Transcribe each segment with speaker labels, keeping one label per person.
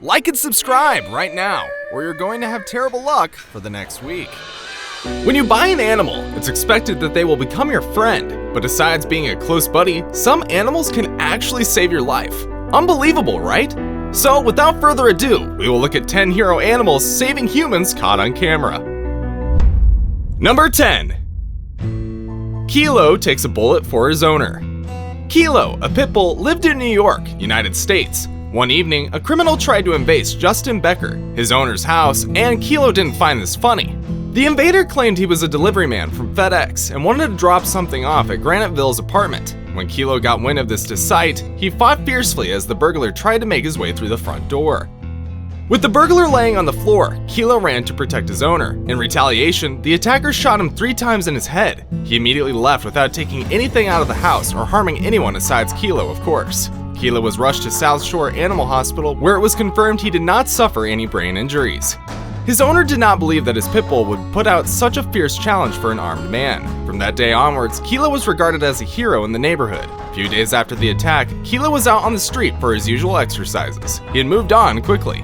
Speaker 1: Like and subscribe right now, or you're going to have terrible luck for the next week. When you buy an animal, it's expected that they will become your friend, but besides being a close buddy, some animals can actually save your life. Unbelievable, right? So without further ado, we will look at 10 hero animals saving humans caught on camera. Number 10. Kilo takes a bullet for his owner. Kilo, a pit bull, lived in New York, United States. One evening, a criminal tried to invade Justin Becker, his owner's house, and Kilo didn't find this funny. The invader claimed he was a delivery man from FedEx and wanted to drop something off at Graniteville's apartment. When Kilo got wind of this deceit, he fought fiercely as the burglar tried to make his way through the front door. With the burglar laying on the floor, Kilo ran to protect his owner. In retaliation, the attacker shot him 3 times in his head. He immediately left without taking anything out of the house or harming anyone besides Kilo, of course. Kilo was rushed to South Shore Animal Hospital, where it was confirmed he did not suffer any brain injuries. His owner did not believe that his pit bull would put out such a fierce challenge for an armed man. From that day onwards, Kilo was regarded as a hero in the neighborhood. A few days after the attack, Kilo was out on the street for his usual exercises. He had moved on quickly.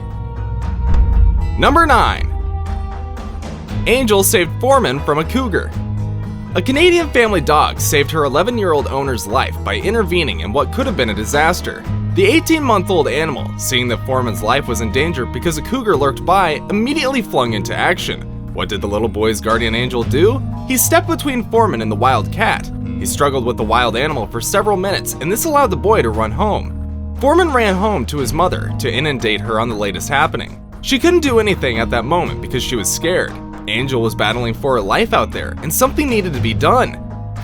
Speaker 1: Number 9. Angel saved Foreman from a cougar. A Canadian family dog saved her 11-year-old owner's life by intervening in what could have been a disaster. The 18-month-old animal, seeing that Foreman's life was in danger because a cougar lurked by, immediately flung into action. What did the little boy's guardian angel do? He stepped between Foreman and the wild cat. He struggled with the wild animal for several minutes, and this allowed the boy to run home. Foreman ran home to his mother to inundate her on the latest happening. She couldn't do anything at that moment because she was scared. Angel was battling for her life out there, and something needed to be done.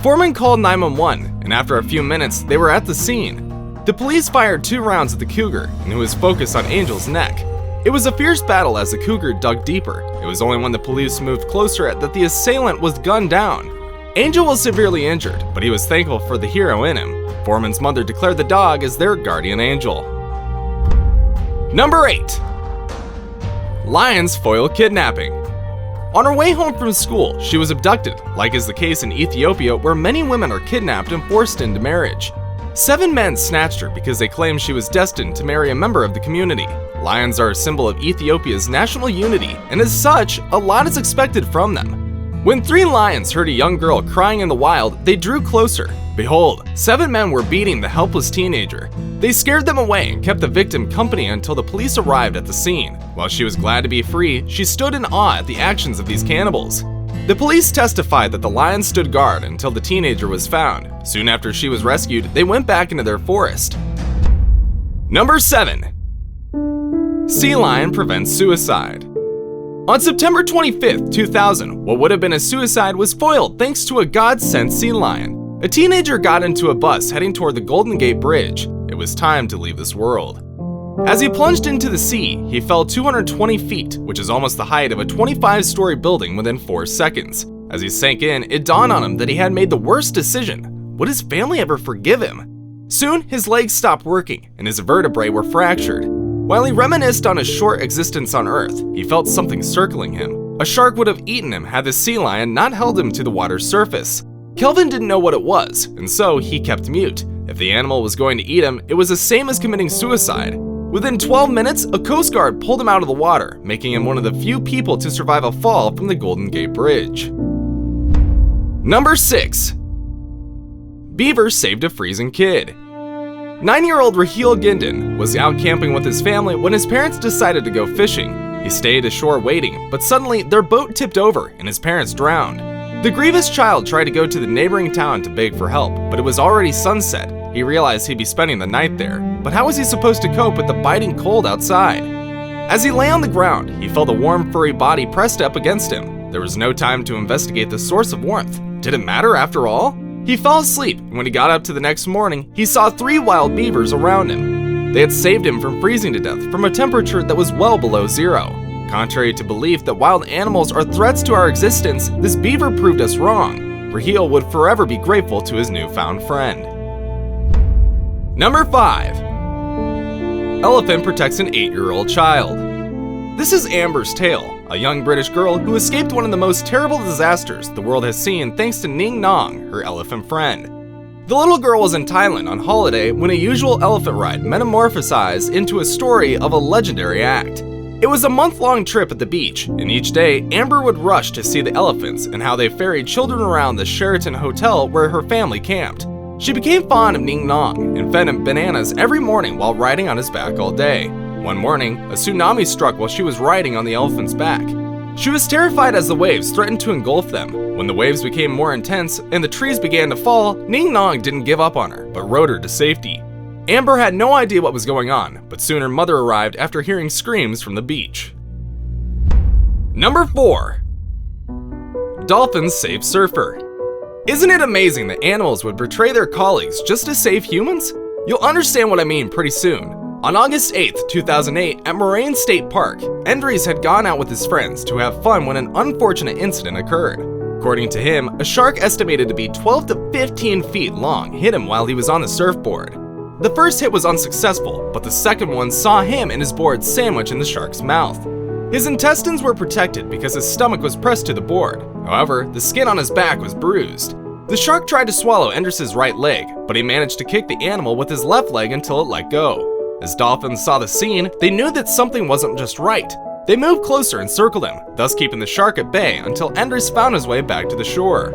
Speaker 1: Foreman called 911, and after a few minutes, they were at the scene. The police fired 2 rounds at the cougar, and it was focused on Angel's neck. It was a fierce battle as the cougar dug deeper. It was only when the police moved closer that the assailant was gunned down. Angel was severely injured, but he was thankful for the hero in him. Foreman's mother declared the dog as their guardian angel. Number 8. Lions foil kidnapping. On her way home from school, she was abducted, like is the case in Ethiopia, where many women are kidnapped and forced into marriage. 7 men snatched her because they claimed she was destined to marry a member of the community. Lions are a symbol of Ethiopia's national unity, and as such, a lot is expected from them. When 3 lions heard a young girl crying in the wild, they drew closer. Behold, 7 men were beating the helpless teenager. They scared them away and kept the victim company until the police arrived at the scene. While she was glad to be free, she stood in awe at the actions of these cannibals. The police testified that the lions stood guard until the teenager was found. Soon after she was rescued, they went back into their forest. Number 7. Sea lion prevents suicide. On September 25th, 2000, what would have been a suicide was foiled thanks to a God-sent sea lion. A teenager got into a bus heading toward the Golden Gate Bridge. It was time to leave this world. As he plunged into the sea, he fell 220 feet, which is almost the height of a 25-story building within 4 seconds. As he sank in, it dawned on him that he had made the worst decision. Would his family ever forgive him? Soon, his legs stopped working, and his vertebrae were fractured. While he reminisced on his short existence on Earth, he felt something circling him. A shark would have eaten him had the sea lion not held him to the water's surface. Kelvin didn't know what it was, and so he kept mute. If the animal was going to eat him, it was the same as committing suicide. Within 12 minutes, a Coast Guard pulled him out of the water, making him one of the few people to survive a fall from the Golden Gate Bridge. Number 6. Beaver saved a freezing kid. 9-year-old Raheel Gindin was out camping with his family when his parents decided to go fishing. He stayed ashore waiting, but suddenly their boat tipped over and his parents drowned. The grievous child tried to go to the neighboring town to beg for help, but it was already sunset. He realized he'd be spending the night there, but how was he supposed to cope with the biting cold outside? As he lay on the ground, he felt a warm, furry body pressed up against him. There was no time to investigate the source of warmth. Did it matter after all? He fell asleep, and when he got up to the next morning, he saw 3 wild beavers around him. They had saved him from freezing to death from a temperature that was well below 0. Contrary to belief that wild animals are threats to our existence, this beaver proved us wrong. Raheel would forever be grateful to his newfound friend. Number 5. Elephant protects an 8-year-old child. This is Amber's tale, a young British girl who escaped one of the most terrible disasters the world has seen thanks to Ning Nong, her elephant friend. The little girl was in Thailand on holiday when a usual elephant ride metamorphosized into a story of a legendary act. It was a month-long trip at the beach, and each day, Amber would rush to see the elephants and how they ferried children around the Sheraton Hotel where her family camped. She became fond of Ning Nong and fed him bananas every morning while riding on his back all day. One morning, a tsunami struck while she was riding on the elephant's back. She was terrified as the waves threatened to engulf them. When the waves became more intense and the trees began to fall, Ning Nong didn't give up on her, but rode her to safety. Amber had no idea what was going on, but soon her mother arrived after hearing screams from the beach. Number 4. Dolphins save surfer. Isn't it amazing that animals would betray their colleagues just to save humans? You'll understand what I mean pretty soon. On August 8, 2008, at Moraine State Park, Endries had gone out with his friends to have fun when an unfortunate incident occurred. According to him, a shark estimated to be 12 to 15 feet long hit him while he was on the surfboard. The first hit was unsuccessful, but the second one saw him and his board sandwich in the shark's mouth. His intestines were protected because his stomach was pressed to the board. However, the skin on his back was bruised. The shark tried to swallow Endries' right leg, but he managed to kick the animal with his left leg until it let go. As dolphins saw the scene, they knew that something wasn't just right. They moved closer and circled him, thus keeping the shark at bay until Endries found his way back to the shore.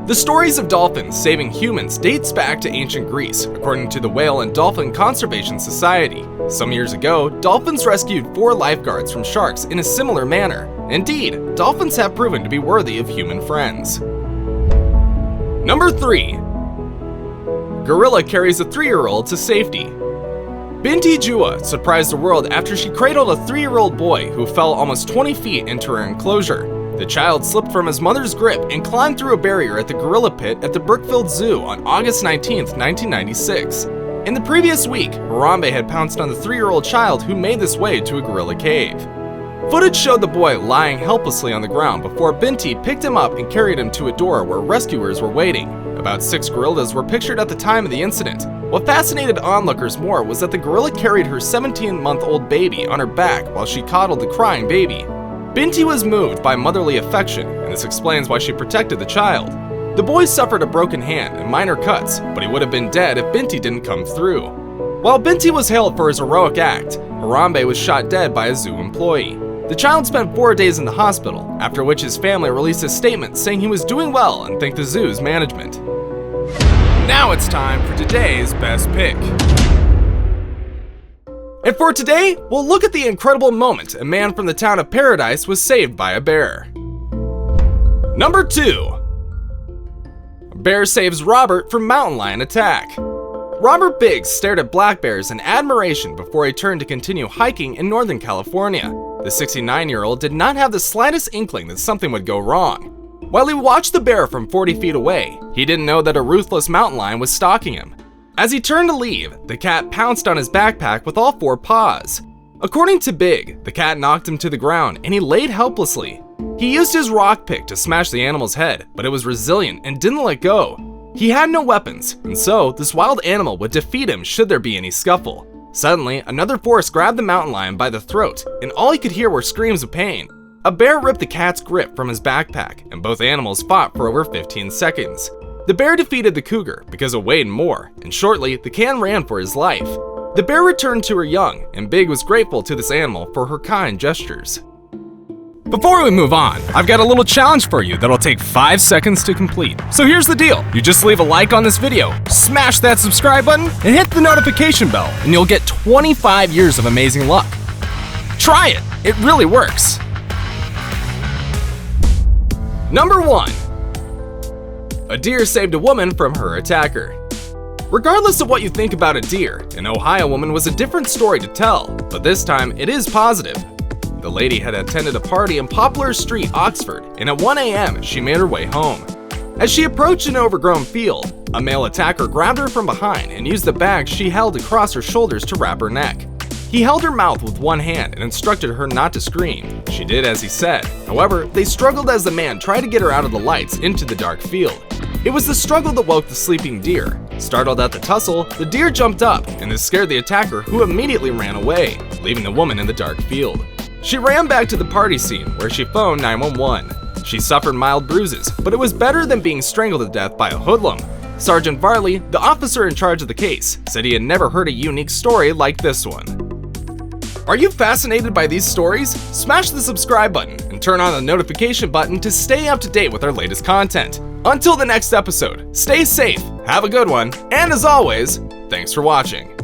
Speaker 1: The stories of dolphins saving humans dates back to ancient Greece, according to the Whale and Dolphin Conservation Society. Some years ago, dolphins rescued 4 lifeguards from sharks in a similar manner. Indeed, dolphins have proven to be worthy of human friends. Number 3. Gorilla carries a 3-year-old to safety. Binti Jua surprised the world after she cradled a 3-year-old boy who fell almost 20 feet into her enclosure. The child slipped from his mother's grip and climbed through a barrier at the gorilla pit at the Brookfield Zoo on August 19, 1996. In the previous week, Harambe had pounced on the 3-year-old child who made this way to a gorilla cave. Footage showed the boy lying helplessly on the ground before Binti picked him up and carried him to a door where rescuers were waiting. About 6 gorillas were pictured at the time of the incident. What fascinated onlookers more was that the gorilla carried her 17-month-old baby on her back while she coddled the crying baby. Binti was moved by motherly affection, and this explains why she protected the child. The boy suffered a broken hand and minor cuts, but he would have been dead if Binti didn't come through. While Binti was hailed for his heroic act, Harambe was shot dead by a zoo employee. The child spent 4 days in the hospital, after which his family released a statement saying he was doing well and thanked the zoo's management. Now it's time for today's best pick. And for today, we'll look at the incredible moment a man from the town of Paradise was saved by a bear. Number 2. A bear saves Robert from mountain lion attack. Robert Biggs stared at black bears in admiration before he turned to continue hiking in Northern California. The 69-year-old did not have the slightest inkling that something would go wrong. While he watched the bear from 40 feet away, he didn't know that a ruthless mountain lion was stalking him. As he turned to leave, the cat pounced on his backpack with all 4 paws. According to Big, the cat knocked him to the ground and he laid helplessly. He used his rock pick to smash the animal's head, but it was resilient and didn't let go. He had no weapons, and so this wild animal would defeat him should there be any scuffle. Suddenly, another force grabbed the mountain lion by the throat, and all he could hear were screams of pain. A bear ripped the cat's grip from his backpack, and both animals fought for over 15 seconds. The bear defeated the cougar because it weighed more, and shortly, the can ran for his life. The bear returned to her young, and Big was grateful to this animal for her kind gestures. Before we move on, I've got a little challenge for you that'll take 5 seconds to complete. So here's the deal. You just leave a like on this video, smash that subscribe button, and hit the notification bell, and you'll get 25 years of amazing luck. Try it. It really works. Number 1. A deer saved a woman from her attacker. Regardless of what you think about a deer, an Ohio woman was a different story to tell, but this time it is positive. The lady had attended a party in Poplar Street, Oxford, and at 1 a.m. she made her way home. As she approached an overgrown field, a male attacker grabbed her from behind and used the bag she held across her shoulders to wrap her neck. He held her mouth with one hand and instructed her not to scream. She did as he said. However, they struggled as the man tried to get her out of the lights into the dark field. It was the struggle that woke the sleeping deer. Startled at the tussle, the deer jumped up, and this scared the attacker, who immediately ran away, leaving the woman in the dark field. She ran back to the party scene, where she phoned 911. She suffered mild bruises, but it was better than being strangled to death by a hoodlum. Sergeant Varley, the officer in charge of the case, said he had never heard a unique story like this one. Are you fascinated by these stories? Smash the subscribe button and turn on the notification button to stay up to date with our latest content. Until the next episode, stay safe, have a good one, and as always, thanks for watching.